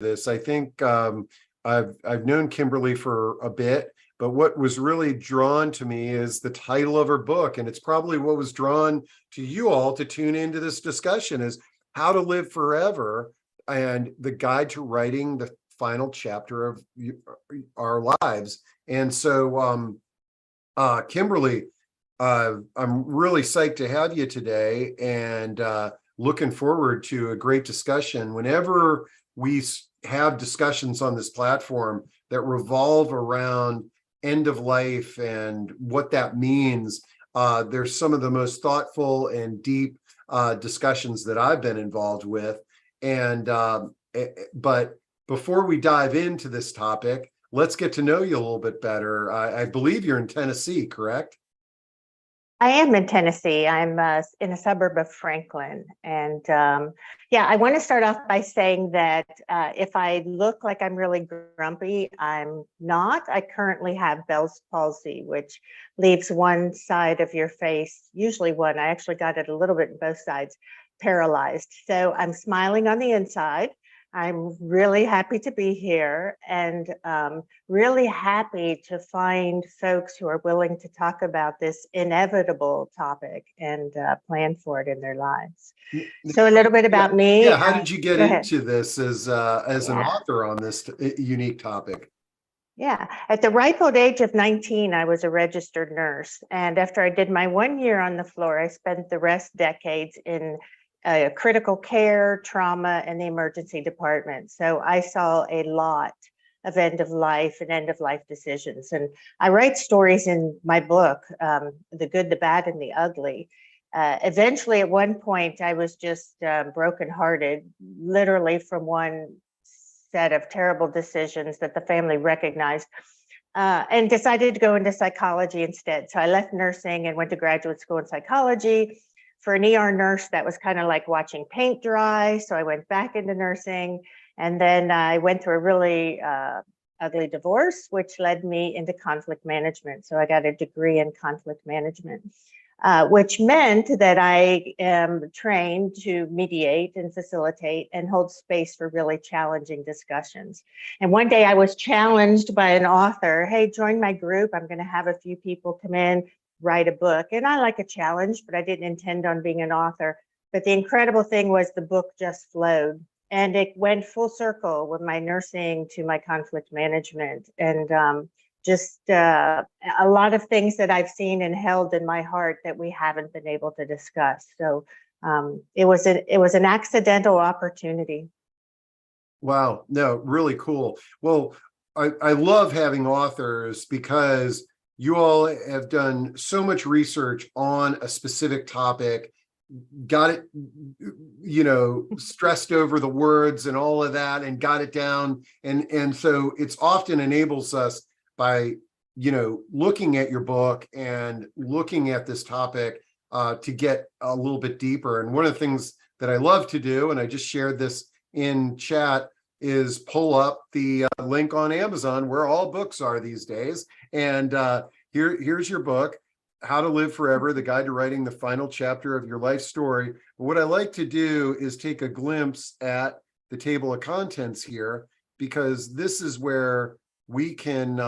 this. I think I've known Kimberly for a bit, but what was really drawn to me is the title of her book, and it's probably what was drawn to you all to tune into this discussion is How to Live Forever and the Guide to Writing the Final Chapter of Our Lives. And so, Kimberly, I'm really psyched to have you today, and looking forward to a great discussion. Whenever we have discussions on this platform that revolve around end of life and what that means, there's some of the most thoughtful and deep discussions that I've been involved with. And but before we dive into this topic, let's get to know you a little bit better. I believe you're in Tennessee, correct? I am in Tennessee. I'm in a suburb of Franklin. And I want to start off by saying that if I look like I'm really grumpy, I'm not. I currently have Bell's palsy, which leaves one side of your face, usually one, I actually got it a little bit in both sides, paralyzed. So I'm smiling on the inside. I'm really happy to be here, and really happy to find folks who are willing to talk about this inevitable topic and plan for it in their lives. So a little bit about me. Yeah, how did you get into this as an author on this unique topic? Yeah, at the ripe old age of 19, I was a registered nurse. And after I did my 1 year on the floor, I spent the rest decades in critical care, trauma, and the emergency department. So I saw a lot of end of life and end of life decisions. And I write stories in my book, The Good, the Bad, and the Ugly. Eventually, at one point, I was just brokenhearted, literally from one set of terrible decisions that the family recognized, and decided to go into psychology instead. So I left nursing and went to graduate school in psychology. For an ER nurse, that was kind of like watching paint dry. So I went back into nursing, and then I went through a really ugly divorce, which led me into conflict management. So I got a degree in conflict management, which meant that I am trained to mediate and facilitate and hold space for really challenging discussions. And one day I was challenged by an author, hey, join my group. I'm going to have a few people come in, write a book. And I like a challenge, but I didn't intend on being an author. But the incredible thing was the book just flowed, and it went full circle with my nursing to my conflict management, and just a lot of things that I've seen and held in my heart that we haven't been able to discuss. So it was an accidental opportunity. Wow, no, really cool. Well, I love having authors because you all have done so much research on a specific topic, got it, stressed over the words and all of that, and got it down. And so it's often enables us by, looking at your book and looking at this topic to get a little bit deeper. And one of the things that I love to do, and I just shared this in chat, is pull up the link on Amazon where all books are these days. And here's your book, How to Live Forever, the Guide to Writing the Final Chapter of Your Life Story. But what I like to do is take a glimpse at the table of contents here, because this is where we can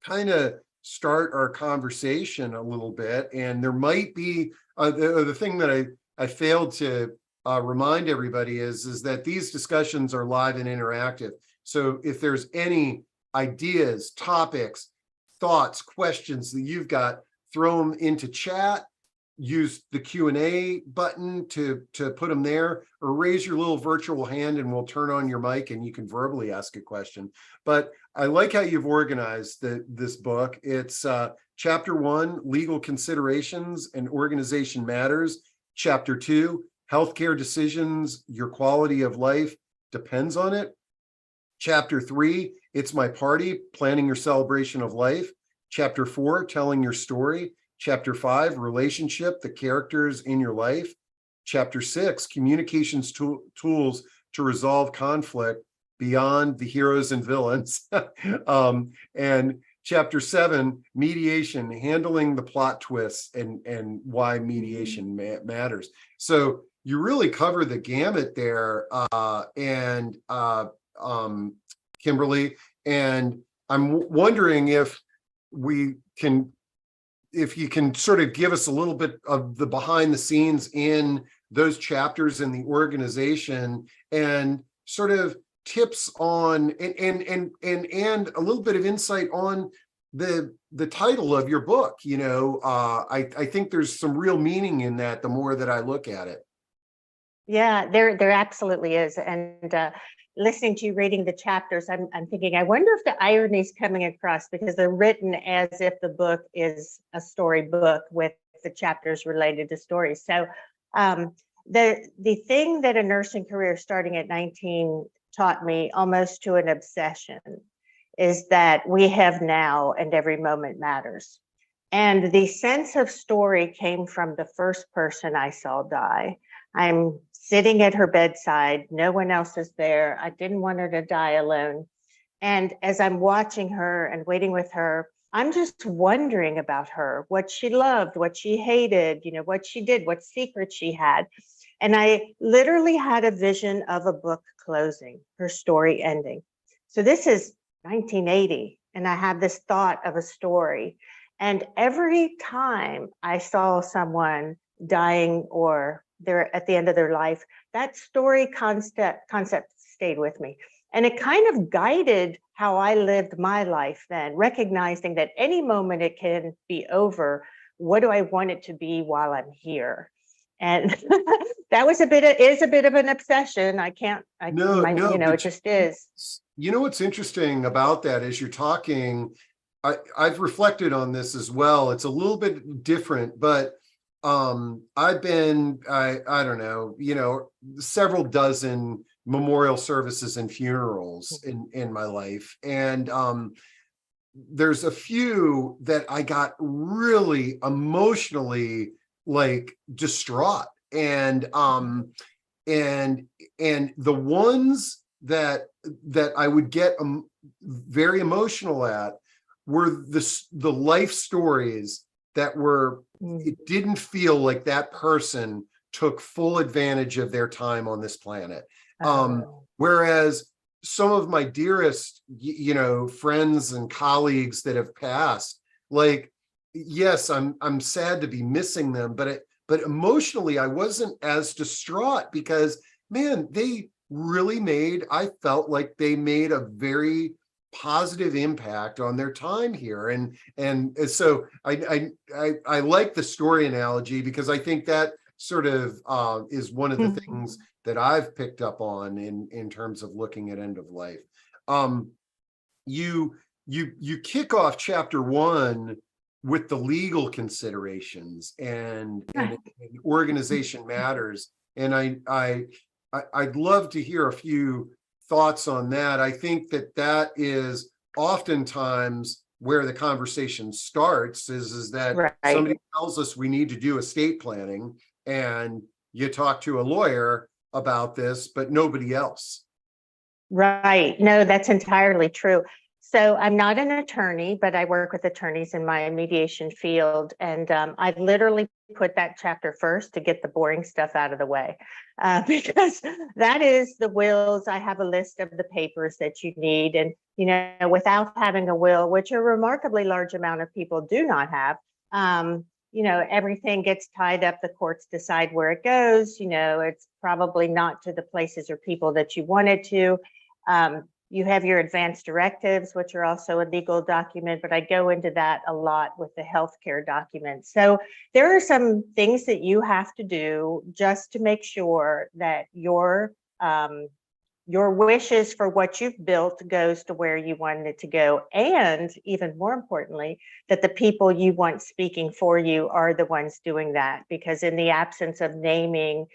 kind of start our conversation a little bit. And there might be the thing that I failed to remind everybody is that these discussions are live and interactive. So if there's any ideas, topics, thoughts, questions that you've got, throw them into chat, use the Q&A button to put them there, or raise your little virtual hand and we'll turn on your mic and you can verbally ask a question. But I like how you've organized this book. It's Chapter 1, Legal Considerations and Organization Matters. Chapter 2, Healthcare Decisions, Your Quality of Life Depends on It. Chapter 3, It's My Party, Planning Your Celebration of Life. Chapter 4, Telling Your Story. Chapter 5, Relationship, the Characters in Your Life. Chapter 6, Communications Tools to Resolve Conflict Beyond the Heroes and Villains. And Chapter 7, Mediation, Handling the Plot Twists and why mediation matters. So you really cover the gamut there, and Kimberly. And I'm wondering we can, if you can sort of give us a little bit of the behind the scenes in those chapters in the organization, and sort of tips on and a little bit of insight on the title of your book. I think there's some real meaning in that the more that I look at it. Yeah, there absolutely is. And listening to you reading the chapters, I'm thinking, I wonder if the irony is coming across, because they're written as if the book is a story book with the chapters related to stories. So the thing that a nursing career starting at 19 taught me almost to an obsession is that we have now and every moment matters. And the sense of story came from the first person I saw die. I'm sitting at her bedside. No one else is there. I didn't want her to die alone. And as I'm watching her and waiting with her, I'm just wondering about her, what she loved, what she hated, what she did, what secrets she had. And I literally had a vision of a book closing, her story ending. So this is 1980, and I had this thought of a story. And every time I saw someone dying or they're at the end of their life, that story concept stayed with me. And it kind of guided how I lived my life then, recognizing that any moment it can be over. What do I want it to be while I'm here? And that was is a bit of an obsession. No, it just is. What's interesting about that is you're talking, I've reflected on this as well. It's a little bit different, but I've been, I don't know, several dozen memorial services and funerals in my life. And there's a few that I got really emotionally distraught. And the ones that I would get very emotional at were the life stories that it didn't feel like that person took full advantage of their time on this planet. Whereas some of my dearest, friends and colleagues that have passed, yes, I'm sad to be missing them, but emotionally I wasn't as distraught, because man, I felt like they made a very positive impact on their time here. And so I like the story analogy, because I think that sort of is one of the things that I've picked up on in terms of looking at end of life. You kick off chapter 1 with the legal considerations and organization matters. And I'd love to hear a few thoughts on that. I think that is oftentimes where the conversation starts, is that right. Somebody tells us we need to do estate planning, and you talk to a lawyer about this, but nobody else. Right. No, that's entirely true. So I'm not an attorney, but I work with attorneys in my mediation field. And I've literally put that chapter first to get the boring stuff out of the way, because that is the wills. I have a list of the papers that you need. And, without having a will, which a remarkably large amount of people do not have, everything gets tied up. The courts decide where it goes. It's probably not to the places or people that you want it to. You have your advance directives, which are also a legal document, but I go into that a lot with the healthcare documents. So there are some things that you have to do just to make sure that your wishes for what you've built goes to where you want it to go. And even more importantly, that the people you want speaking for you are the ones doing that. Because in the absence of naming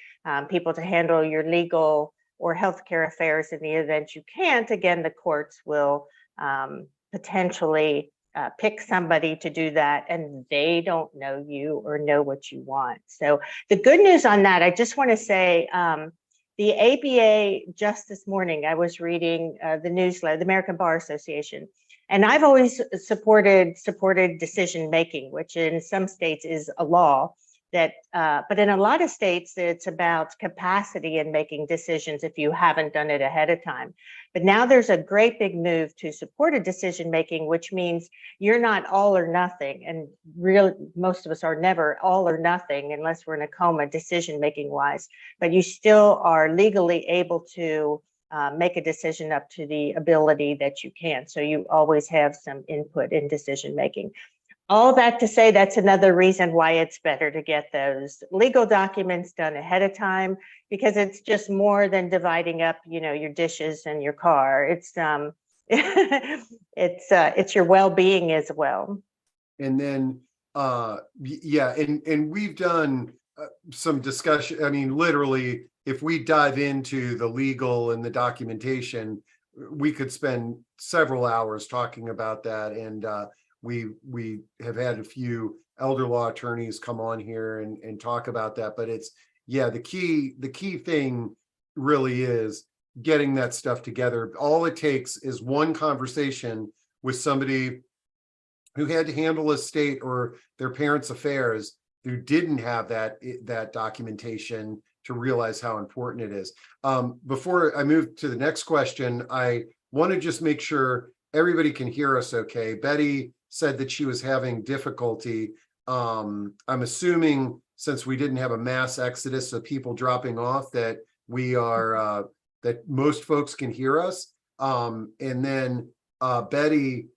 people to handle your legal or healthcare affairs, in the event you can't, again, the courts will potentially pick somebody to do that, and they don't know you or know what you want. So the good news on that, I just want to say, the ABA, just this morning, I was reading the newsletter, the American Bar Association, and I've always supported decision making, which in some states is a law. that, but in a lot of states, it's about capacity in making decisions if you haven't done it ahead of time. But now there's a great big move to supported decision making, which means you're not all or nothing. And really, most of us are never all or nothing unless we're in a coma, decision making wise. But you still are legally able to make a decision up to the ability that you can. So you always have some input in decision making. All that to say, that's another reason why it's better to get those legal documents done ahead of time, because it's just more than dividing up, your dishes and your car. It's it's your well-being as well. And then, yeah, and we've done some discussion. I mean, literally, if we dive into the legal and the documentation, we could spend several hours talking about that. And we have had a few elder law attorneys come on here and talk about that. But it's, yeah, the key thing really is getting that stuff together. All it takes is one conversation with somebody who had to handle a state or their parents' affairs, who didn't have that documentation, to realize how important it is. Before I move to the next question, I want to just make sure everybody can hear us okay. Betty said that she was having difficulty. I'm assuming, since we didn't have a mass exodus of people dropping off, that we are that most folks can hear us. And then Betty,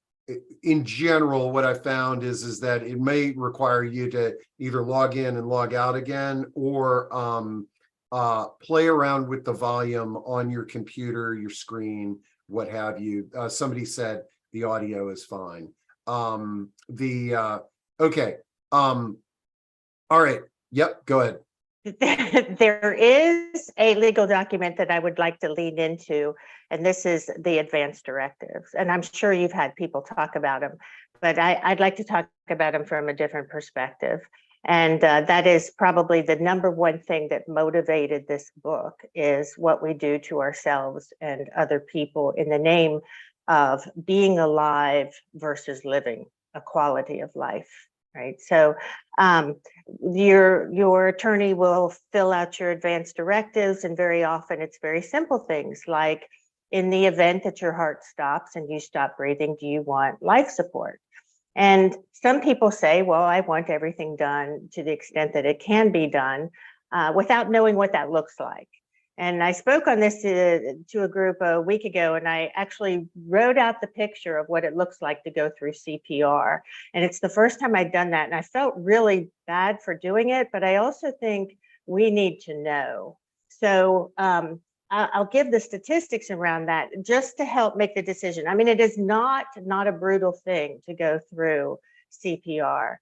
in general, what I found is that it may require you to either log in and log out again, or play around with the volume on your computer, your screen, what have you. Somebody said the audio is fine. Okay. All right. Yep. Go ahead. There is a legal document that I would like to lean into, and this is the advanced directives. And I'm sure you've had people talk about them, but I'd like to talk about them from a different perspective. And that is probably the number one thing that motivated this book, is what we do to ourselves and other people in the name of being alive versus living a quality of life. Right. So your attorney will fill out your advanced directives, and very often it's very simple things like, in the event that your heart stops and you stop breathing, do you want life support? And some people say, well, I want everything done to the extent that it can be done, without knowing what that looks like. And I spoke on this to a group a week ago, and I actually wrote out the picture of what it looks like to go through CPR. And it's the first time I'd done that, and I felt really bad for doing it, but I also think we need to know. So I'll give the statistics around that just to help make the decision. I mean, it is not a brutal thing to go through CPR.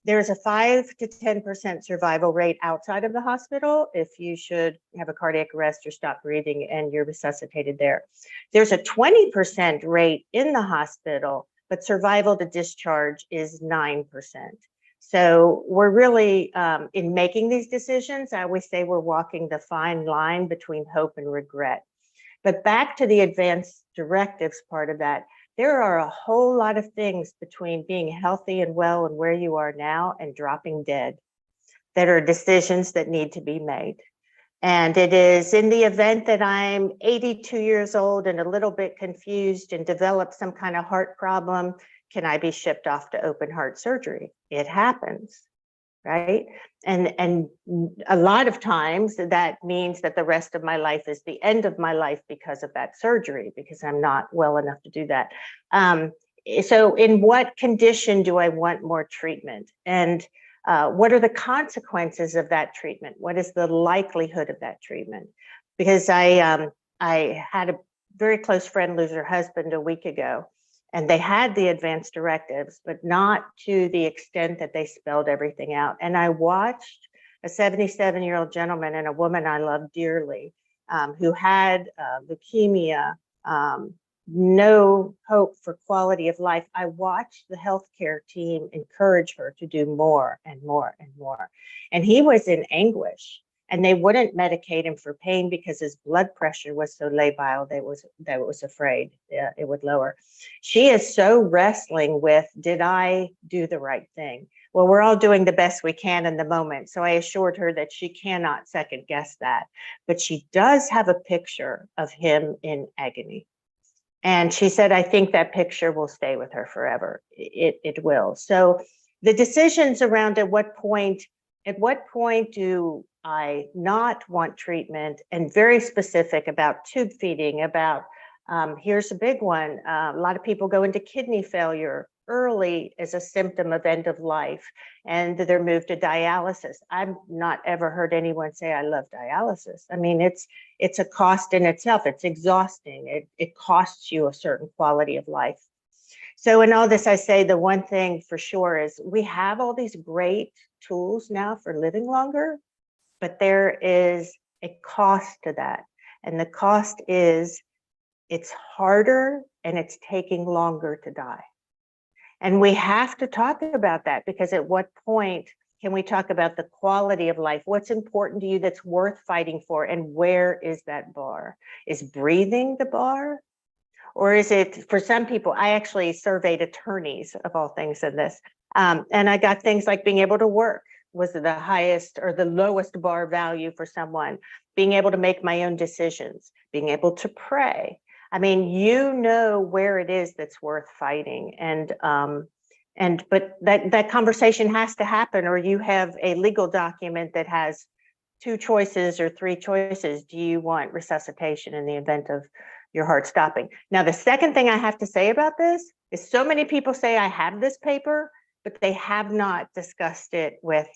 There's a 5 to 10% survival rate outside of the hospital if you should have a cardiac arrest or stop breathing and you're resuscitated there. There's a 20% rate in the hospital, but survival to discharge is 9%. So we're really, in making these decisions, I always say we're walking the fine line between hope and regret. But back to the advanced directives part of that, there are a whole lot of things between being healthy and well and where you are now and dropping dead that are decisions that need to be made. And it is in the event that I'm 82 years old and a little bit confused and develop some kind of heart problem, can I be shipped off to open heart surgery? It happens, right? And a lot of times that means that the rest of my life is the end of my life because of that surgery, because I'm not well enough to do that. So in what condition do I want more treatment? And what are the consequences of that treatment? What is the likelihood of that treatment? Because I had a very close friend lose her husband a week ago, and they had the advanced directives, but not to the extent that they spelled everything out. And I watched a 77-year-old gentleman and a woman I love dearly, who had leukemia, no hope for quality of life. I watched the healthcare team encourage her to do more and more and more. And he was in anguish. and they wouldn't medicate him for pain because his blood pressure was so labile. They was afraid it would lower. She is so wrestling with, did I do the right thing? Well, we're all doing the best we can in the moment. So I assured her that she cannot second guess that, but she does have a picture of him in agony. And she said, I think that picture will stay with her forever. It will. So the decisions around at what point do I not want treatment, and very specific about tube feeding, about here's a big one. A lot of people go into kidney failure early as a symptom of end of life, and they're moved to dialysis. I've not ever heard anyone say, I love dialysis. I mean, it's a cost in itself. It's exhausting. It costs you a certain quality of life. So in all this, I say the one thing for sure is we have all these great tools now for living longer, but there is a cost to that. And the cost is it's harder and it's taking longer to die. And we have to talk about that, because at what point can we talk about the quality of life? What's important to you that's worth fighting for? And where is that bar? Is breathing the bar? Or is it, for some people, I actually surveyed attorneys of all things in this. And I got things like being able to work was the highest or the lowest bar value for someone, being able to make my own decisions, being able to pray. I mean, you know where it is that's worth fighting. But that conversation has to happen, or you have a legal document that has 2 choices or 3 choices. Do you want resuscitation in the event of your heart stopping? Now, the second thing I have to say about this is so many people say I have this paper, but they have not discussed it with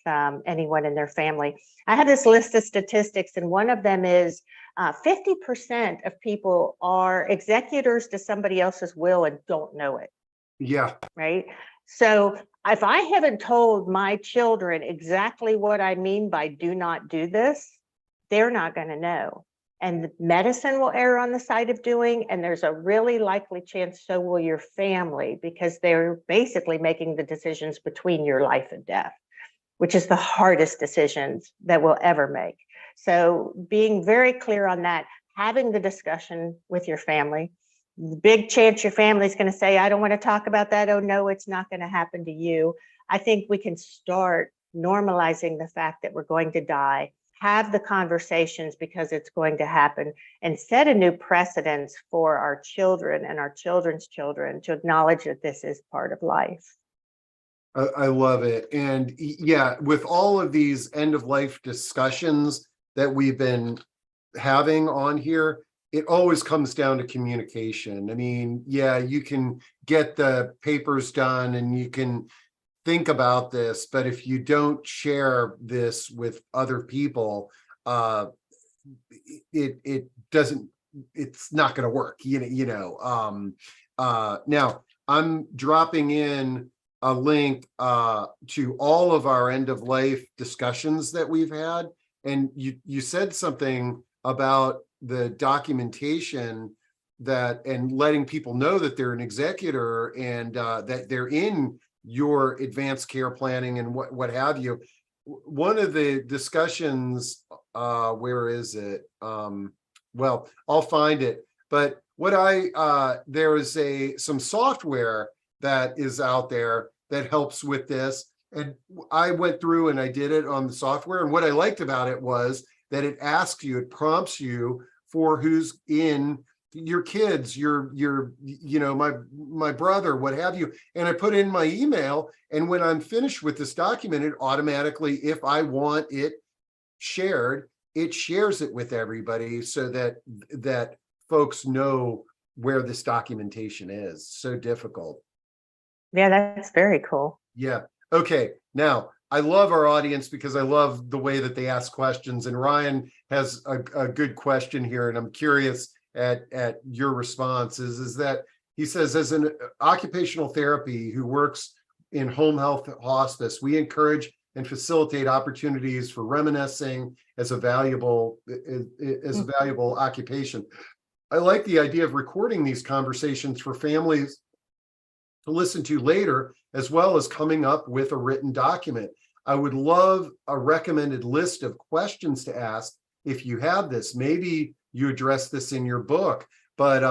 anyone in their family. I have this list of statistics, and one of them is 50% of people are executors to somebody else's will and don't know it. Yeah. Right. So if I haven't told my children exactly what I mean by do not do this, they're not going to know. And medicine will err on the side of doing, and there's a really likely chance so will your family, because they're basically making the decisions between your life and death, which is the hardest decisions that we'll ever make. So being very clear on that, having the discussion with your family. Big chance your family's going to say, I don't want to talk about that. Oh, no, it's not going to happen to you. I think we can start normalizing the fact that we're going to die, have the conversations because it's going to happen, and set a new precedence for our children and our children's children to acknowledge that this is part of life. I love it. And yeah, with all of these end of life discussions that we've been having on here, it always comes down to communication. I mean, yeah, you can get the papers done and you can think about this, but if you don't share this with other people, it doesn't, it's not going to work. Now I'm dropping in a link to all of our end of life discussions that we've had, and you said something about the documentation that, and letting people know that they're an executor and that they're in your advanced care planning and what have you. One of the discussions, where is it? Well, I'll find it. But what there is some software that is out there that helps with this. And I went through and I did it on the software. And what I liked about it was that it asks you, it prompts you for who's in your kids, my brother, what have you. And I put in my email. And when I'm finished with this document, it automatically, if I want it shared, it shares it with everybody so that folks know where this documentation is. So difficult. Yeah, that's very cool. Yeah. Okay. Now, I love our audience because I love the way that they ask questions. And Ryan has a good question here, and I'm curious at your response. Is that he says, as an occupational therapy who works in home health hospice, we encourage and facilitate opportunities for reminiscing as a valuable occupation. I like the idea of recording these conversations for families to listen to later, as well as coming up with a written document. I would love a recommended list of questions to ask if you have this. Maybe you address this in your book, but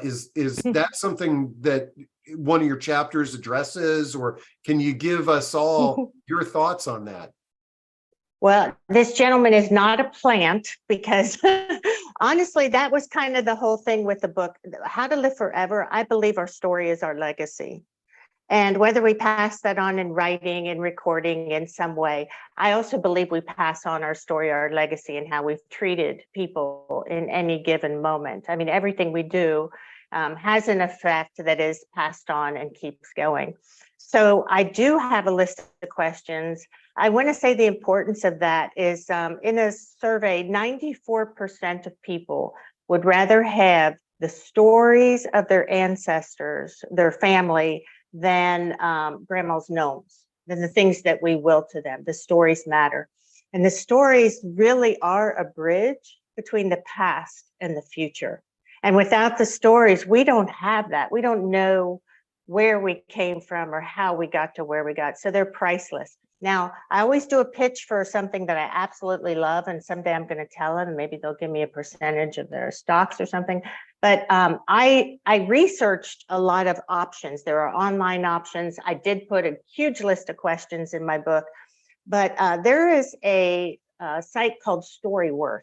is that something that one of your chapters addresses, or can you give us all your thoughts on that? Well, this gentleman is not a plant, because honestly, that was kind of the whole thing with the book, How to Live Forever. I believe our story is our legacy. And whether we pass that on in writing and recording in some way, I also believe we pass on our story, our legacy, and how we've treated people in any given moment. I mean, everything we do has an effect that is passed on and keeps going. So I do have a list of questions. I want to say the importance of that is in a survey, 94% of people would rather have the stories of their ancestors, their family, than grandma's gnomes, than the things that we will to them. The stories matter. And the stories really are a bridge between the past and the future. And without the stories, we don't have that. We don't know where we came from or how we got to where we got. So they're priceless. Now, I always do a pitch for something that I absolutely love, and someday I'm going to tell them, maybe they'll give me a percentage of their stocks or something. But I researched a lot of options. There are online options. I did put a huge list of questions in my book, but there is a site called Storyworth,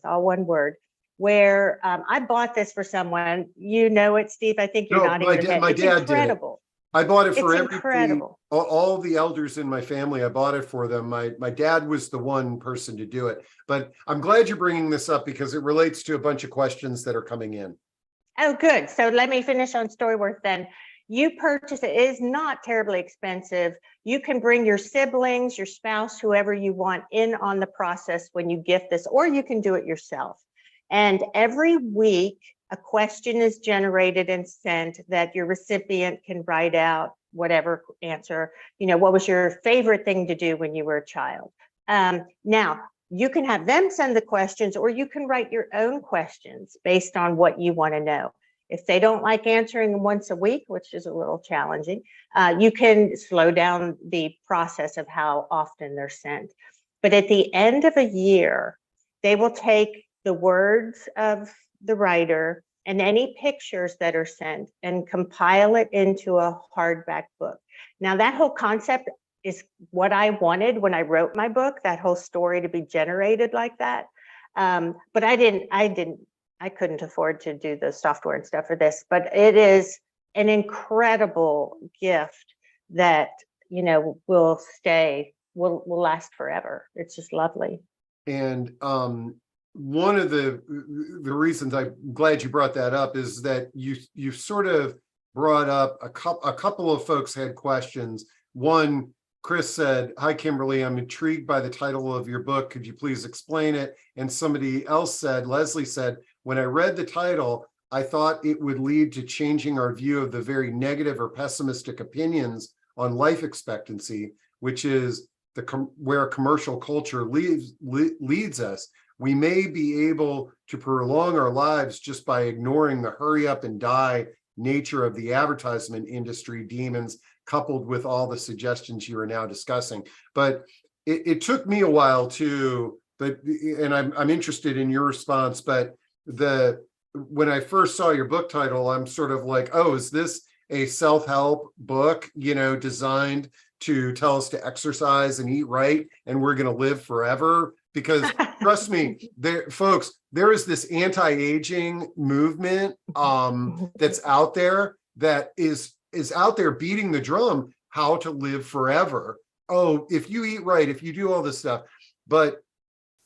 all one word, where I bought this for someone. You know it, Steve. I think you're nodding your head. My it's dad incredible. I bought it for incredible. all the elders in my family. I bought it for them. My dad was the one person to do it, but I'm glad you're bringing this up because it relates to a bunch of questions that are coming in. Oh, good. So let me finish on Storyworth then. You purchase it. It is not terribly expensive. You can bring your siblings, your spouse, whoever you want in on the process when you gift this, or you can do it yourself. And every week, a question is generated and sent that your recipient can write out whatever answer. You know, what was your favorite thing to do when you were a child? Now, you can have them send the questions, or you can write your own questions based on what you want to know. If they don't like answering them once a week, which is a little challenging, you can slow down the process of how often they're sent. But at the end of a year, they will take the words of the writer and any pictures that are sent and compile it into a hardback book. Now, that whole concept is what I wanted when I wrote my book, that whole story to be generated like that. But I couldn't afford to do the software and stuff for this, but it is an incredible gift that, you know, will last forever. It's just lovely. And one of the reasons I'm glad you brought that up is that you sort of brought up a couple of folks had questions. One, Chris said, "Hi, Kimberly, I'm intrigued by the title of your book. Could you please explain it?" And somebody else said, Leslie said, "When I read the title, I thought it would lead to changing our view of the very negative or pessimistic opinions on life expectancy, which is where commercial culture leads us. We may be able to prolong our lives just by ignoring the hurry up and die nature of the advertisement industry demons, coupled with all the suggestions you are now discussing." But it took me a while too, and I'm interested in your response, but when I first saw your book title, I'm sort of like, oh, is this a self-help book, you know, designed to tell us to exercise and eat right and we're going to live forever? Because trust me, folks, there is this anti-aging movement that's out there that is out there beating the drum, how to live forever. Oh, if you eat right, if you do all this stuff. But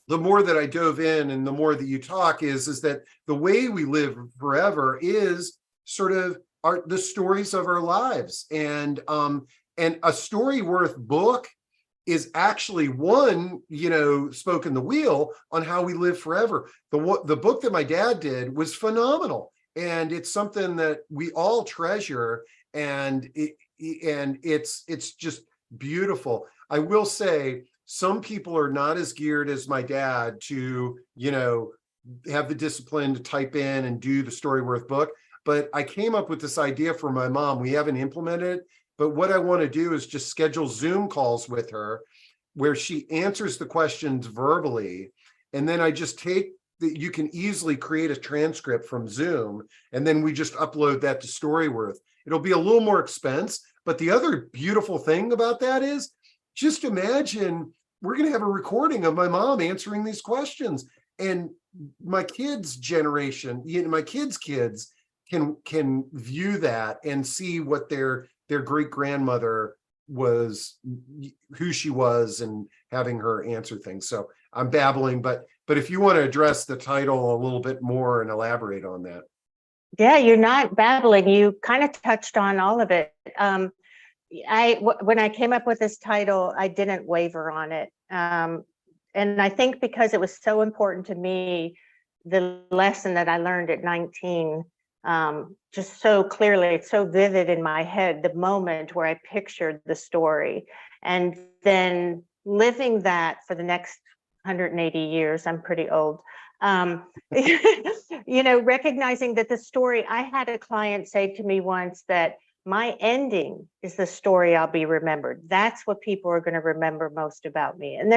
the more that I dove in and the more that you talk is that the way we live forever is sort of the stories of our lives. And a Storyworth book is actually one, you know, spoke in the wheel on how we live forever. The book that my dad did was phenomenal. And it's something that we all treasure. And it's just beautiful. I will say, some people are not as geared as my dad to, you know, have the discipline to type in and do the Storyworth book. But I came up with this idea for my mom. We haven't implemented it, But what I want to do is just schedule Zoom calls with her where she answers the questions verbally. And then I just take you can easily create a transcript from Zoom, and then we just upload that to Storyworth. It'll be a little more expense, but the other beautiful thing about that is just imagine we're going to have a recording of my mom answering these questions, and my kids' generation, my kids' kids can view that and see what their great grandmother was, who she was, and having her answer things. So I'm babbling, but if you want to address the title a little bit more and elaborate on that. Yeah, you're not babbling. You kind of touched on all of it. When I came up with this title, I didn't waver on it. And I think because it was so important to me, the lesson that I learned at 19, just so clearly, it's so vivid in my head, the moment where I pictured the story, and then living that for the next 180 years. I'm pretty old. Recognizing that the story, I had a client say to me once that my ending is the story I'll be remembered. That's what people are going to remember most about me. And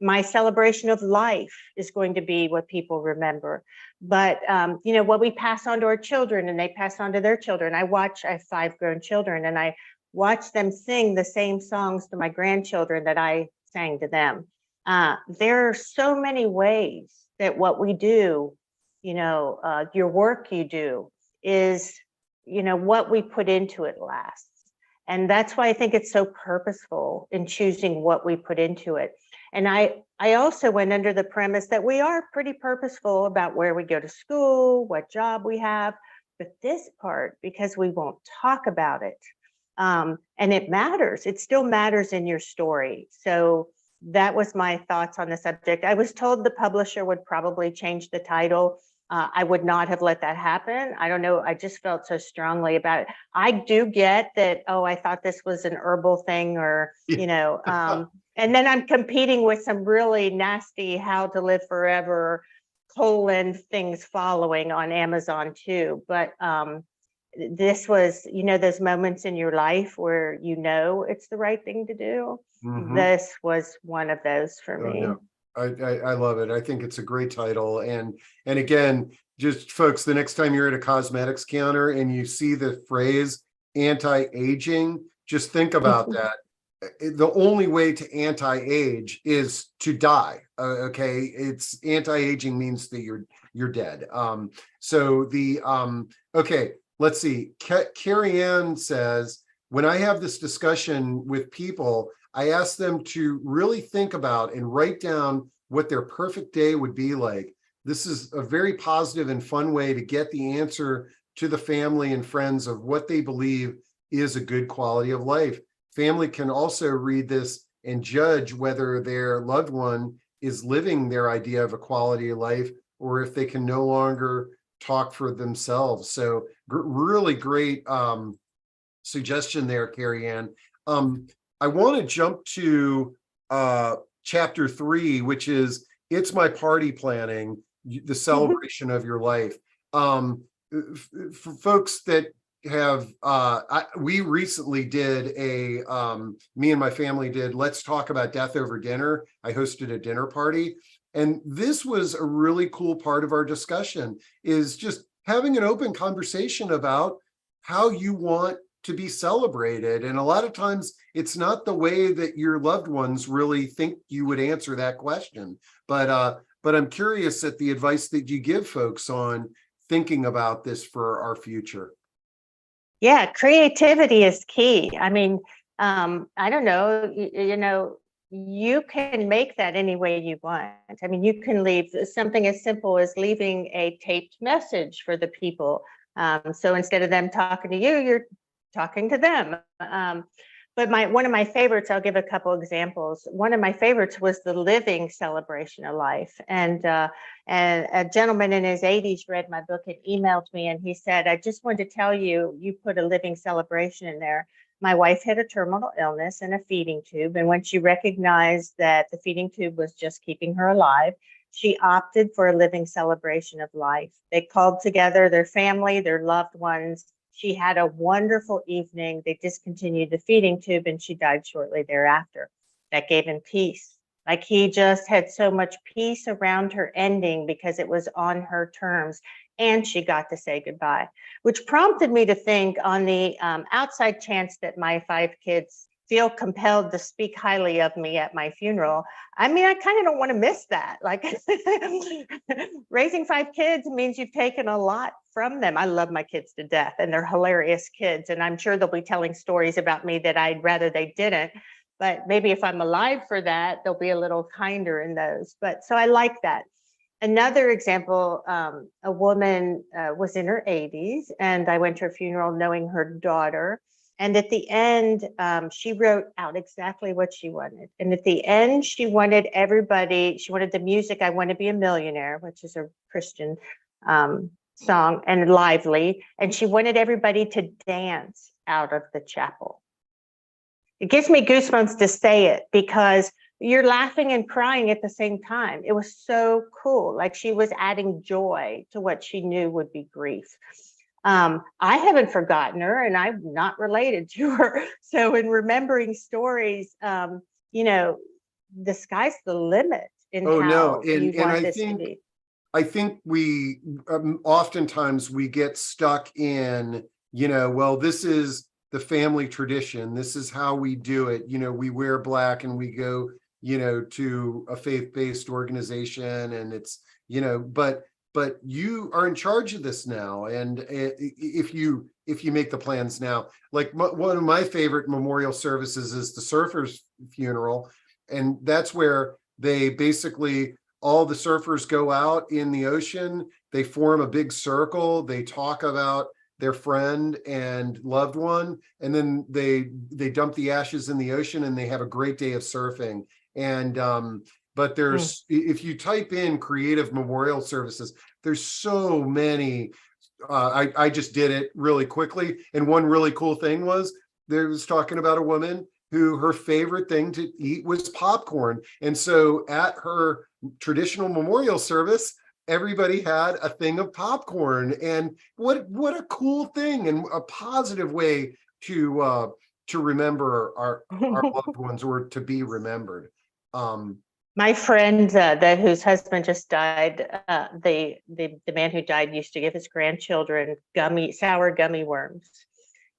my celebration of life is going to be what people remember. But, what we pass on to our children and they pass on to their children. I have 5 grown children, and I watch them sing the same songs to my grandchildren that I sang to them. There are so many ways that what we do, your work you do is, what we put into it lasts. And that's why I think it's so purposeful in choosing what we put into it. And I also went under the premise that we are pretty purposeful about where we go to school, what job we have, but this part, because we won't talk about it. And it matters. It still matters in your story. So that was my thoughts on the subject. I was told the publisher would probably change the title. I would not have let that happen. I don't know. I just felt so strongly about it. I do get that, I thought this was an herbal thing, or, and then I'm competing with some really nasty How to Live Forever : things following on Amazon too. But this was, those moments in your life where it's the right thing to do. Mm-hmm. This was one of those for me. No. I love it. I think it's a great title. And again, just folks, the next time you're at a cosmetics counter and you see the phrase anti-aging, just think about that. The only way to anti-age is to die. Okay. It's anti-aging means that you're dead. Okay, let's see. Carrie Ann says, when I have this discussion with people, I ask them to really think about and write down what their perfect day would be like. This is a very positive and fun way to get the answer to the family and friends of what they believe is a good quality of life. Family can also read this and judge whether their loved one is living their idea of a quality of life, or if they can no longer talk for themselves. So really great suggestion there, Carrie Ann. I want to jump to chapter 3, which is It's My Party Planning, the celebration of your life. For folks that have, we recently did me and my family did Let's Talk About Death Over Dinner. I hosted a dinner party. And this was a really cool part of our discussion, is just having an open conversation about how you want to be celebrated. And a lot of times it's not the way that your loved ones really think you would answer that question. But I'm curious at the advice that you give folks on thinking about this for our future. Yeah, creativity is key. I mean, I don't know, you can make that any way you want. I mean, you can leave something as simple as leaving a taped message for the people. So instead of them talking to you, you're talking to them. But one of my favorites, I'll give a couple examples. One of my favorites was the living celebration of life. And a gentleman in his 80s read my book and emailed me, and he said, I just wanted to tell you, you put a living celebration in there. My wife had a terminal illness and a feeding tube. And when she recognized that the feeding tube was just keeping her alive, she opted for a living celebration of life. They called together their family, their loved ones, She had a wonderful evening. They discontinued the feeding tube and she died shortly thereafter. That gave him peace. Like he just had so much peace around her ending because it was on her terms and she got to say goodbye, which prompted me to think on the outside chance that my 5 kids feel compelled to speak highly of me at my funeral. I mean, I kind of don't want to miss that. Like raising 5 kids means you've taken a lot from them. I love my kids to death and they're hilarious kids. And I'm sure they'll be telling stories about me that I'd rather they didn't. But maybe if I'm alive for that, they'll be a little kinder in those. But so I like that. Another example, a woman was in her 80s and I went to her funeral knowing her daughter. And at the end, she wrote out exactly what she wanted. And at the end, she wanted everybody, she wanted the music, I Want to Be a Millionaire, which is a Christian song and lively. And she wanted everybody to dance out of the chapel. It gives me goosebumps to say it because you're laughing and crying at the same time. It was so cool. Like she was adding joy to what she knew would be grief. I haven't forgotten her and I'm not related to her. So in remembering stories, you know, the sky's the limit in Oh, no. how you And want this to be. I think we oftentimes we get stuck in, you know, well, this is the family tradition. This is how we do it. You know, we wear black and we go, you know, to a faith-based organization and it's, you know, but you are in charge of this now. And if you make the plans now, like one of my favorite memorial services is the surfer's funeral. And that's where they basically, all the surfers go out in the ocean, they form a big circle, they talk about their friend and loved one, and then they dump the ashes in the ocean and they have a great day of surfing. And but there's, if you type in creative memorial services, there's so many. I just did it really quickly. And one really cool thing was there was talking about a woman who her favorite thing to eat was popcorn. And so at her traditional memorial service, everybody had a thing of popcorn. And what a cool thing and a positive way to remember our loved ones or to be remembered. My friend whose husband just died, the man who died used to give his grandchildren sour gummy worms.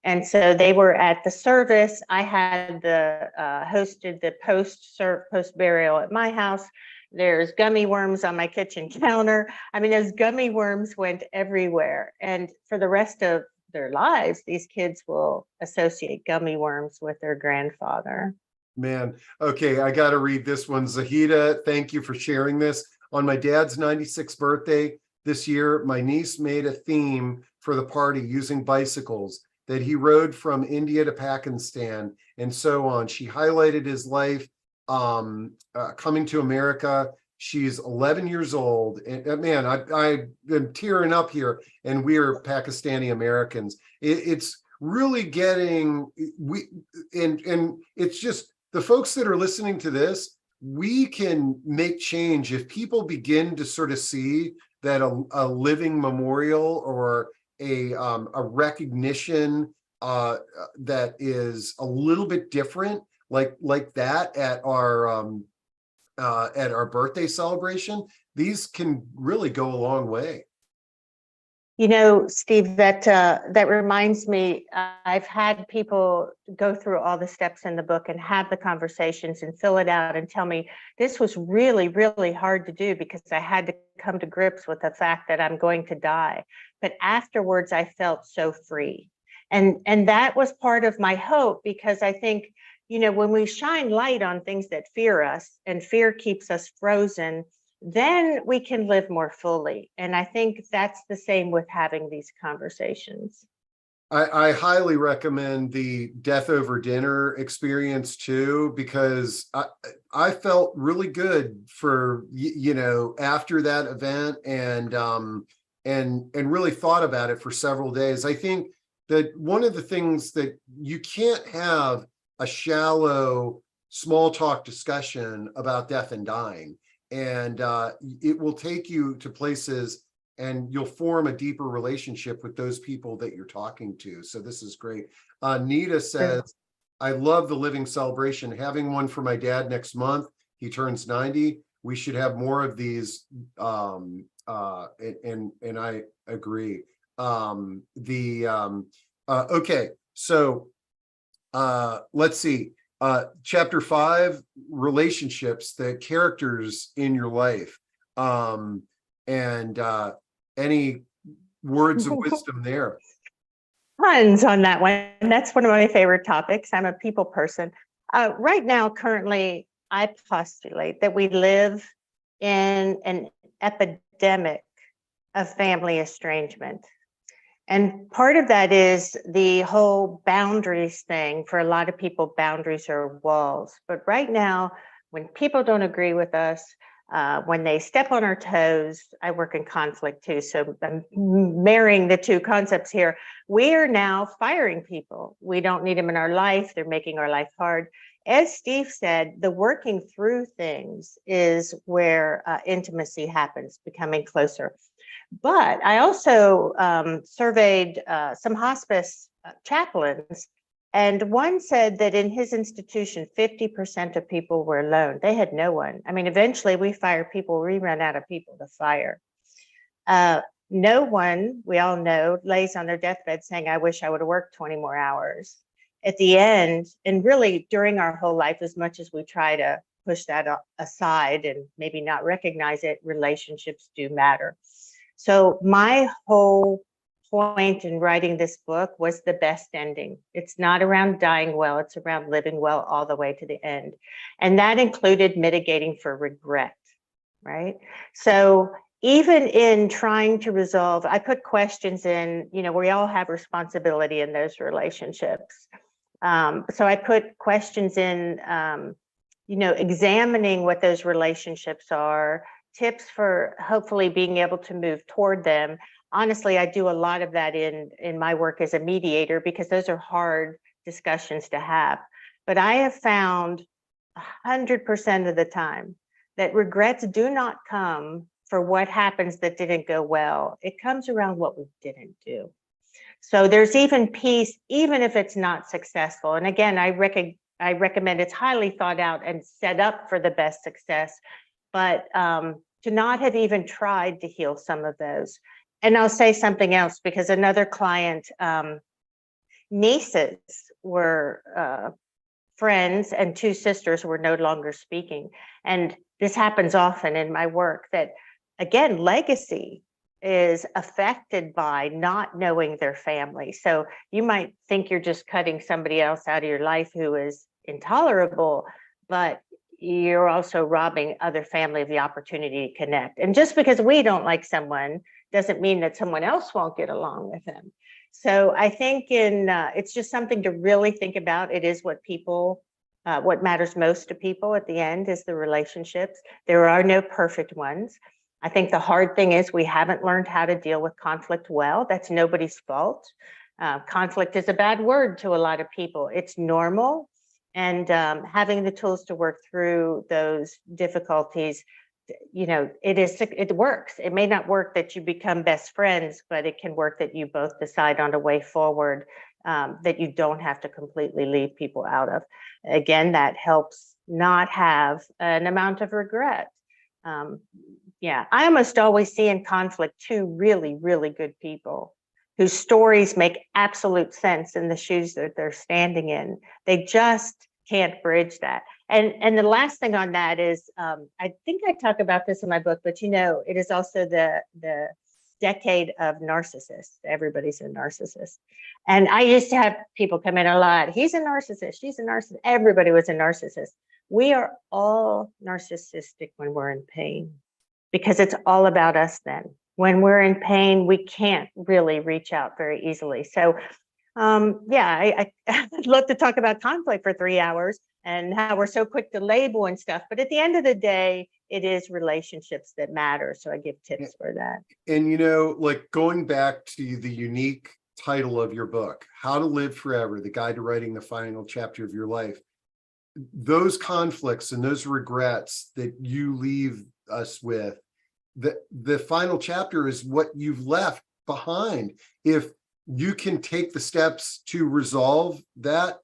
And so they were at the service. I had hosted the post burial at my house. There's gummy worms on my kitchen counter. I mean, those gummy worms went everywhere. And for the rest of their lives, these kids will associate gummy worms with their grandfather. Man, okay, I got to read this one. Zahida, thank you for sharing this. On my dad's 96th birthday this year, my niece made a theme for the party using bicycles that he rode from India to Pakistan and so on. She highlighted his life coming to America. She's 11 years old. And man, I've been tearing up here, and we are Pakistani Americans. It's really getting, and it's just, the folks that are listening to this, we can make change if people begin to sort of see that a living memorial or a recognition that is a little bit different, like that at our birthday celebration. These can really go a long way. You know, Steve, that reminds me, I've had people go through all the steps in the book and have the conversations and fill it out and tell me this was really, really hard to do because I had to come to grips with the fact that I'm going to die. But afterwards, I felt so free. And that was part of my hope, because I think, you know, when we shine light on things that fear us and fear keeps us frozen, then we can live more fully. And I think that's the same with having these conversations. I highly recommend the Death Over Dinner experience too, because I felt really good for, you know, after that event, and really thought about it for several days. I think that one of the things that you can't have a shallow small talk discussion about death and dying. And it will take you to places and you'll form a deeper relationship with those people that you're talking to. So this is great. Nita says, I love the living celebration. Having one for my dad next month. He turns 90. We should have more of these. And I agree. Okay, so let's see. Chapter 5, relationships, the characters in your life. And any words of wisdom there? Tons on that one. That's one of my favorite topics. I'm a people person. Right now, currently, I postulate that we live in an epidemic of family estrangement. And part of that is the whole boundaries thing. For a lot of people, boundaries are walls. But right now, when people don't agree with us, when they step on our toes, I work in conflict too, so I'm marrying the two concepts here. We are now firing people. We don't need them in our life. They're making our life hard. As Steve said, the working through things is where intimacy happens, becoming closer. But I also surveyed some hospice chaplains, and one said that in his institution, 50% of people were alone. They had no one. I mean, eventually we fire people, we run out of people to fire. No one, we all know, lays on their deathbed saying, I wish I would have worked 20 more hours. At the end, and really during our whole life, as much as we try to push that aside and maybe not recognize it, relationships do matter. So my whole point in writing this book was the best ending. It's not around dying well, it's around living well all the way to the end. And that included mitigating for regret, right? So even in trying to resolve, I put questions in, we all have responsibility in those relationships. So I put questions in, examining what those relationships are, tips for hopefully being able to move toward them. Honestly, I do a lot of that in my work as a mediator, because those are hard discussions to have. But I have found 100% of the time that regrets do not come for what happens that didn't go well. It comes around what we didn't do. So there's even peace, even if it's not successful. And again, I recommend it's highly thought out and set up for the best success. But to not have even tried to heal some of those. And I'll say something else, because another client, nieces were friends and two sisters were no longer speaking. And this happens often in my work, that again, legacy is affected by not knowing their family. So you might think you're just cutting somebody else out of your life who is intolerable, but you're also robbing other family of the opportunity to connect. And just because we don't like someone doesn't mean that someone else won't get along with them. So I think it's just something to really think about. It is what matters most to people at the end is the relationships. There are no perfect ones. I think the hard thing is we haven't learned how to deal with conflict well. That's nobody's fault. Conflict is a bad word to a lot of people. It's normal. And having the tools to work through those difficulties, it works. It may not work that you become best friends, but it can work that you both decide on a way forward that you don't have to completely leave people out of. Again, that helps not have an amount of regret. I almost always see in conflict two really, really good people whose stories make absolute sense in the shoes that they're standing in. They just can't bridge that. And the last thing on that is, I think I talk about this in my book, but it is also the decade of narcissists. Everybody's a narcissist. And I used to have people come in a lot. He's a narcissist, she's a narcissist. Everybody was a narcissist. We are all narcissistic when we're in pain, because it's all about us then. When we're in pain, we can't really reach out very easily. So I'd love to talk about conflict for 3 hours and how we're so quick to label and stuff. But at the end of the day, it is relationships that matter. So I give tips for that. And, like going back to the unique title of your book, How to Live Forever, the Guide to Writing the Final Chapter of Your Life, those conflicts and those regrets that you leave us with, the final chapter is what you've left behind. If you can take the steps to resolve that,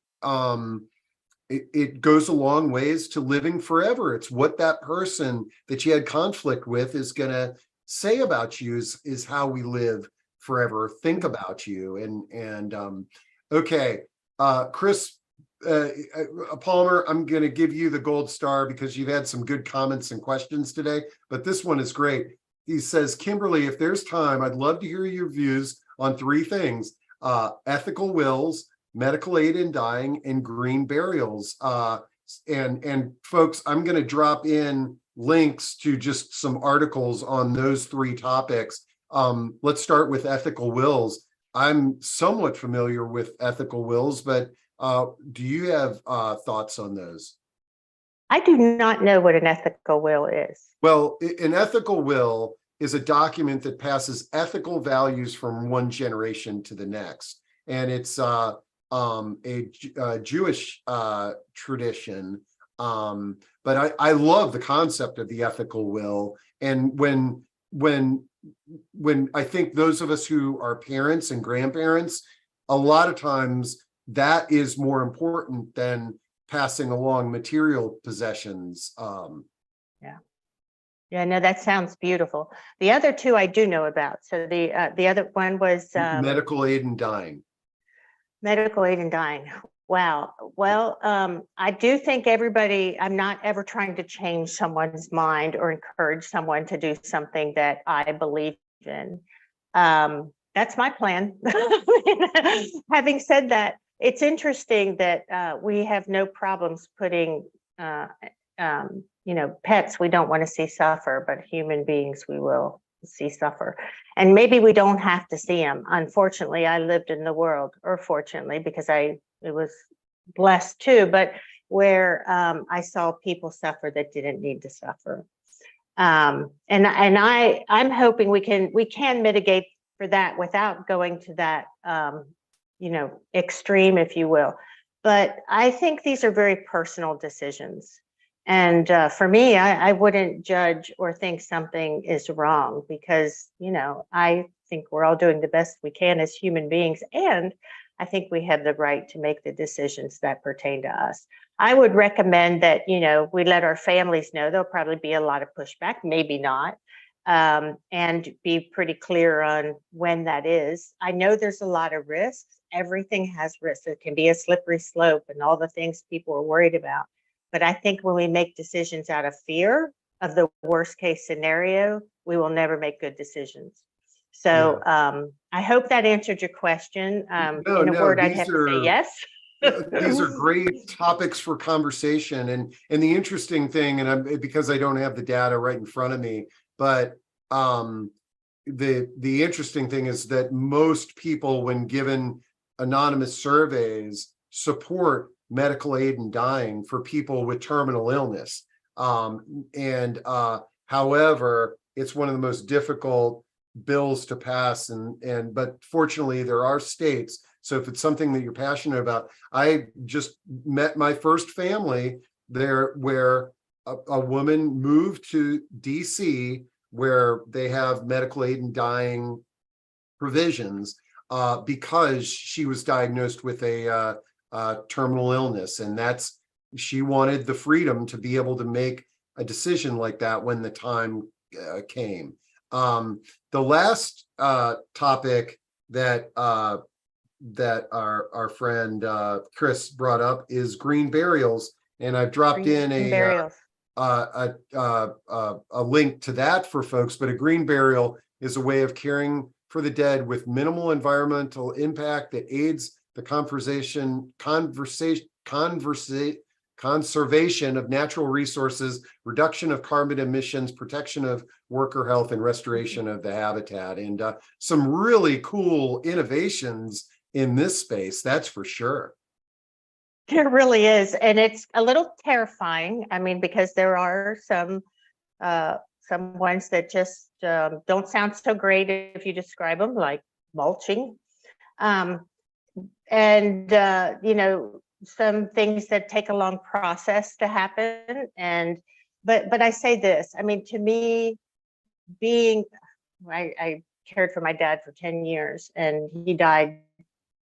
it goes a long ways to living forever. It's what that person that you had conflict with is going to say about you is how we live forever, think about you. Okay, Chris Palmer, I'm going to give you the gold star because you've had some good comments and questions today, but this one is great. He says, Kimberly, if there's time, I'd love to hear your views on three things: ethical wills, medical aid in dying, and green burials. And folks, I'm going to drop in links to just some articles on those three topics. Let's start with ethical wills. I'm somewhat familiar with ethical wills, but do you have thoughts on those? I do not know what an ethical will is. Well, an ethical will is a document that passes ethical values from one generation to the next. And it's a Jewish tradition. But I love the concept of the ethical will. And when I think those of us who are parents and grandparents, a lot of times that is more important than passing along material possessions. Yeah, no, that sounds beautiful. The other two I do know about. So the other one was medical aid in dying. Medical aid in dying. Wow. Well, I do think everybody, I'm not ever trying to change someone's mind or encourage someone to do something that I believe in. That's my plan. Having said that, it's interesting that we have no problems putting, pets we don't want to see suffer, but human beings we will see suffer. And maybe we don't have to see them. Unfortunately, I lived in the world, or fortunately, because it was blessed too, but where I saw people suffer that didn't need to suffer. And I'm hoping we can mitigate for that without going to that extreme, if you will. But I think these are very personal decisions. And for me, I wouldn't judge or think something is wrong because, I think we're all doing the best we can as human beings. And I think we have the right to make the decisions that pertain to us. I would recommend that, we let our families know. There'll probably be a lot of pushback, maybe not, and be pretty clear on when that is. I know there's a lot of risks. Everything has risks. It can be a slippery slope and all the things people are worried about. But I think when we make decisions out of fear of the worst case scenario, we will never make good decisions. So I hope that answered your question. In a word, I'd have to say yes. These are great topics for conversation. And the interesting thing, and because I don't have the data right in front of me, but the interesting thing is that most people, when given anonymous surveys, support medical aid in dying for people with terminal illness. However, it's one of the most difficult bills to pass, but fortunately there are states. So if it's something that you're passionate about, I just met my first family there where a woman moved to DC where they have medical aid in dying provisions because she was diagnosed with a terminal illness, and she wanted the freedom to be able to make a decision like that when the time came. The last topic that our friend Chris brought up is green burials, and I've dropped in a link to that for folks. But a green burial is a way of caring for the dead with minimal environmental impact that aids the conservation of natural resources, reduction of carbon emissions, protection of worker health, and restoration of the habitat. And some really cool innovations in this space, that's for sure. There really is. And it's a little terrifying. I mean, because there are some ones that just don't sound so great if you describe them, like mulching. Some things that take a long process to happen. But I say this, I mean, to me, being, I cared for my dad for 10 years and he died.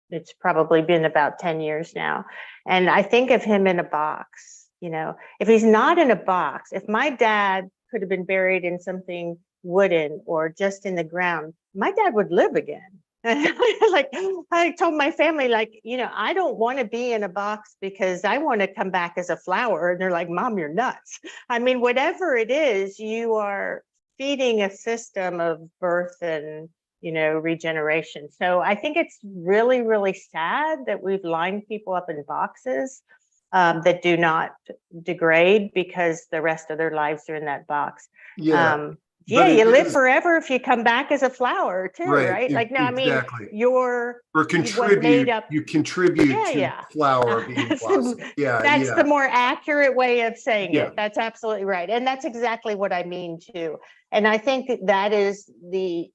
It's probably been about 10 years now. And I think of him in a box, you know, if he's not in a box, if my dad could have been buried in something wooden or just in the ground, my dad would live again. Like I told my family, like, you know, I don't want to be in a box because I want to come back as a flower. And they're like, Mom, you're nuts. I mean, whatever it is, you are feeding a system of birth and, you know, regeneration. So I think it's really, really sad that we've lined people up in boxes that do not degrade because the rest of their lives are in that box. Yeah. Yeah, But you it live is forever if you come back as a flower too, right. right? Like, no, I mean, Exactly. you're Or what made contribute, up. you contribute Yeah, to the yeah. flower being blossomed. Yeah, That's the yeah, more accurate way of saying yeah. it. That's absolutely right. And that's exactly what I mean too. And I think that is the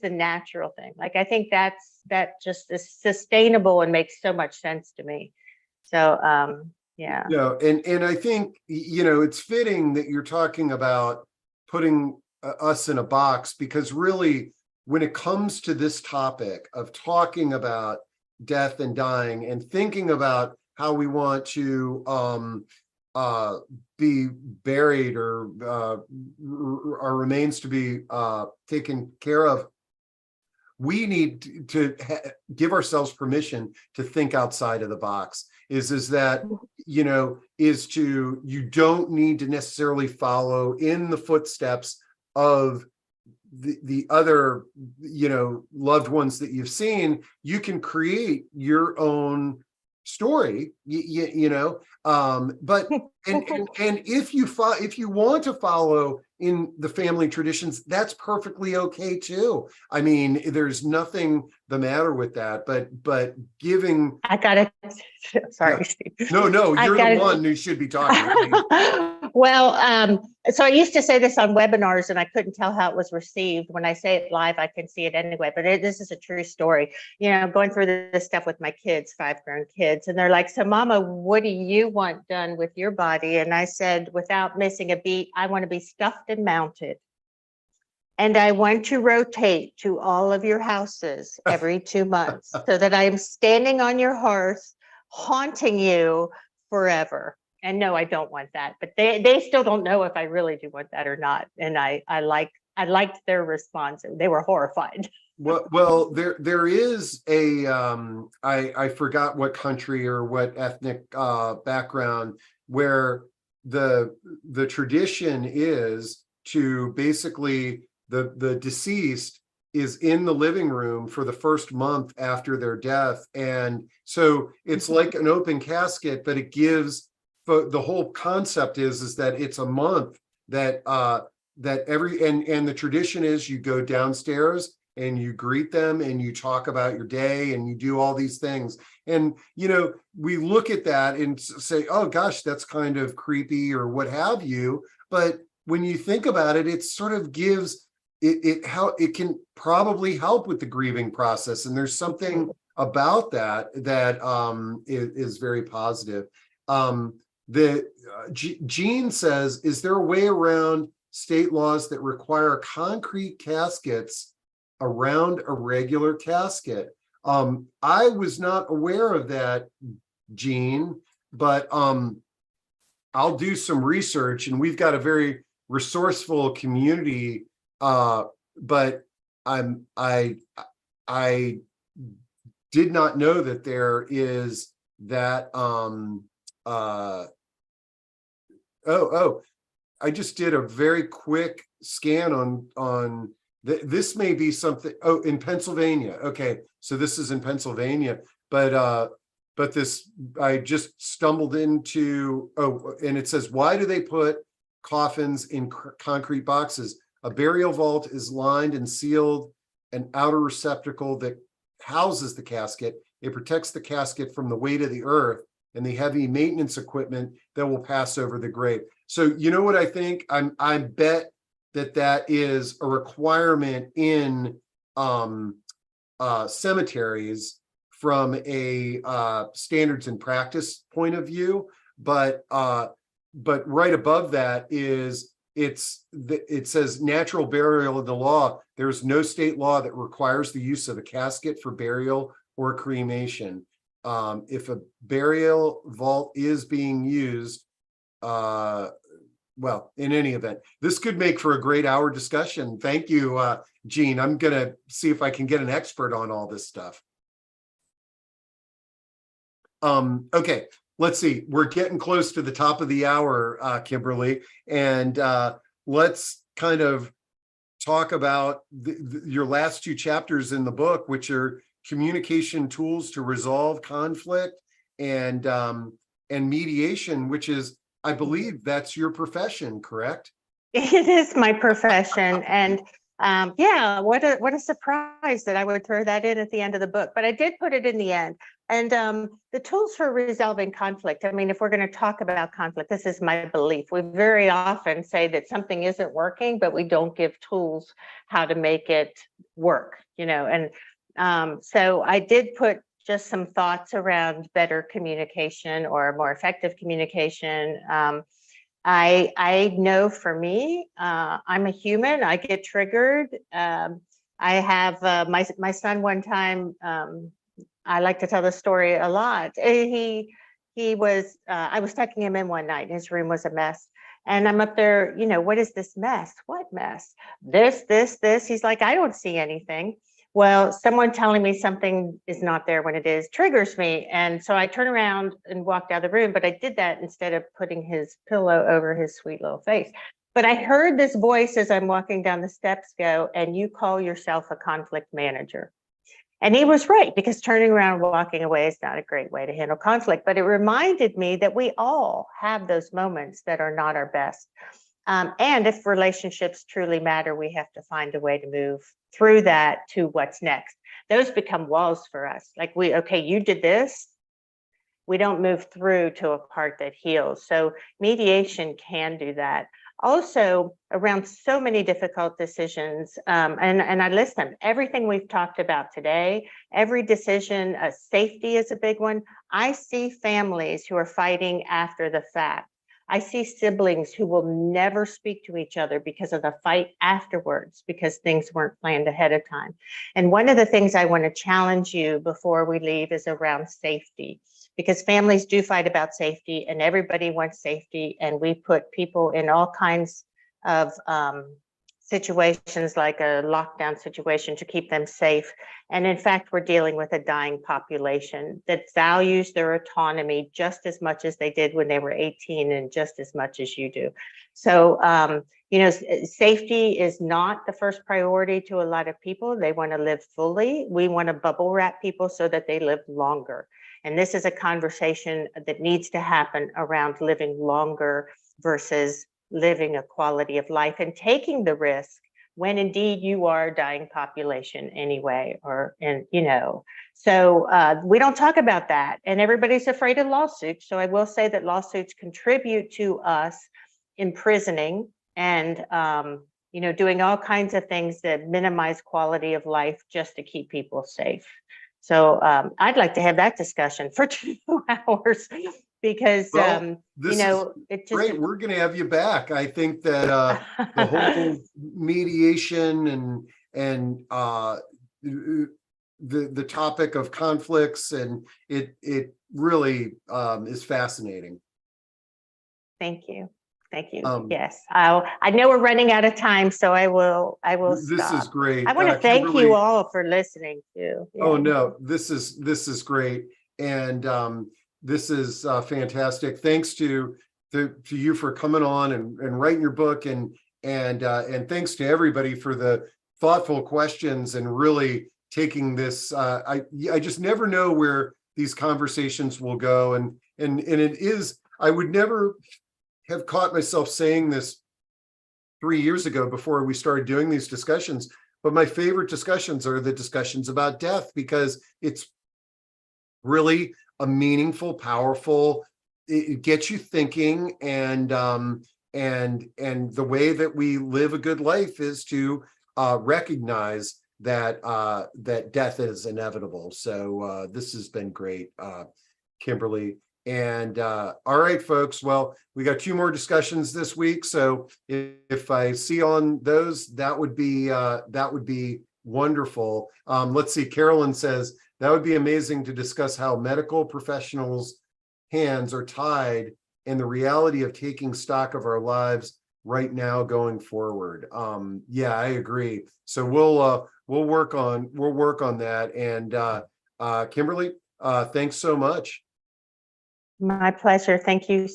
natural thing. Like, I think that just is sustainable and makes so much sense to me. So, yeah. No, and I think, you know, it's fitting that you're talking about putting us in a box, because really, when it comes to this topic of talking about death and dying and thinking about how we want to be buried, or our remains to be taken care of, we need to give ourselves permission to think outside of the box. Is that, you know, you don't need to necessarily follow in the footsteps of the other, you know, loved ones that you've seen. You can create your own story, you know, but and if you want to follow in the family traditions, that's perfectly okay too. I mean, there's nothing the matter with that, but giving. I got it. Yeah. Sorry, Steve. No, I you're got the it. one who should be talking. Well, so I used to say this on webinars and I couldn't tell how it was received. When I say it live, I can see it anyway, but this is a true story. You know, going through this stuff with my kids, 5 grown kids, and they're like, so Mama, what do you want done with your body? And I said, without missing a beat, I want to be stuffed and mounted. And I want to rotate to all of your houses every 2 months so that I'm standing on your hearth, haunting you forever. And no, I don't want that, but they still don't know if I really do want that or not. And I liked their response. They were horrified. Well, there is a I forgot what country or what ethnic background, where the tradition is to basically, the deceased is in the living room for the first month after their death, and so it's like an open casket, but it gives, the whole concept is that it's a month that and the tradition is you go downstairs and you greet them and you talk about your day and you do all these things. And, you know, we look at that and say, oh gosh, that's kind of creepy or what have you. But when you think about it, it sort of gives how it can probably help with the grieving process. And there's something about that is very positive. Jean says, is there a way around state laws that require concrete caskets around a regular casket? I was not aware of that, Jean, but I'll do some research, and we've got a very resourceful community, but I did not know that there is that I just did a very quick scan on this may be something. Oh, in Pennsylvania. Okay, so this is in Pennsylvania, but this, I just stumbled into, and it says, why do they put coffins in concrete boxes? A burial vault is lined and sealed, an outer receptacle that houses the casket. It protects the casket from the weight of the earth and the heavy maintenance equipment that will pass over the grave. So you know what I think? I bet that is a requirement in cemeteries from a standards and practice point of view. But right above that is it says natural burial of the law. There's no state law that requires the use of a casket for burial or cremation. If a burial vault is being used, well, in any event, this could make for a great hour discussion. Thank you, Gene. I'm going to see if I can get an expert on all this stuff. Okay, let's see. We're getting close to the top of the hour, Kimberly, and let's kind of talk about your last two chapters in the book, which are communication tools to resolve conflict and mediation, which is, I believe that's your profession, correct? It is my profession. And yeah, what a surprise that I would throw that in at the end of the book, but I did put it in the end. And the tools for resolving conflict. I mean, if we're going to talk about conflict, this is my belief. We very often say that something isn't working, but we don't give tools how to make it work, you know. And so I did put just some thoughts around better communication or more effective communication. I know for me, I'm a human. I get triggered. I have my son one time. I like to tell the story a lot. He was I was tucking him in one night. And his room was a mess, and I'm up there. You know, what is this mess? What mess? This. He's like, I don't see anything. Well, someone telling me something is not there when it is triggers me. And so I turn around and walked out of the room, but I did that instead of putting his pillow over his sweet little face. But I heard this voice as I'm walking down the steps go, and you call yourself a conflict manager. And he was right, because turning around and walking away is not a great way to handle conflict. But it reminded me that we all have those moments that are not our best. And if relationships truly matter, we have to find a way to move through that to what's next. Those become walls for us. Like okay, you did this. We don't move through to a part that heals. So mediation can do that. Also, around so many difficult decisions, and I list them, everything we've talked about today, every decision, safety is a big one. I see families who are fighting after the fact. I see siblings who will never speak to each other because of the fight afterwards, because things weren't planned ahead of time. And one of the things I want to challenge you before we leave is around safety, because families do fight about safety and everybody wants safety. And we put people in all kinds of situations, like a lockdown situation, to keep them safe. And in fact, we're dealing with a dying population that values their autonomy just as much as they did when they were 18 and just as much as you do. So, you know, safety is not the first priority to a lot of people. They want to live fully. We want to bubble wrap people so that they live longer. And this is a conversation that needs to happen around living longer versus living a quality of life and taking the risk when indeed you are a dying population anyway, and you know, so we don't talk about that, and everybody's afraid of lawsuits. So I will say that lawsuits contribute to us imprisoning and you know, doing all kinds of things that minimize quality of life just to keep people safe. So I'd like to have that discussion for 2 hours. Because you know, it just great. We're going to have you back. I think that the whole mediation and the topic of conflicts, and it really is fascinating. Thank you. Yes, I know we're running out of time, so I will This stop. is great. I want to thank Kimberly, you all for listening too. Yeah. Oh no, this is great, and this is fantastic. Thanks to you for coming on and writing your book, and thanks to everybody for the thoughtful questions and really taking this. I just never know where these conversations will go, and it is. I would never have caught myself saying this 3 years ago before we started doing these discussions. But my favorite discussions are the discussions about death, because it's really a meaningful, powerful, it gets you thinking, and the way that we live a good life is to recognize that that death is inevitable. So this has been great, Kimberly. And all right, folks. Well, we got 2 more discussions this week. So if I see on those, that would be wonderful. Let's see. Carolyn says that would be amazing to discuss how medical professionals' hands are tied and the reality of taking stock of our lives right now going forward. Yeah, I agree. So we'll work on that. And Kimberly, thanks so much. My pleasure. Thank you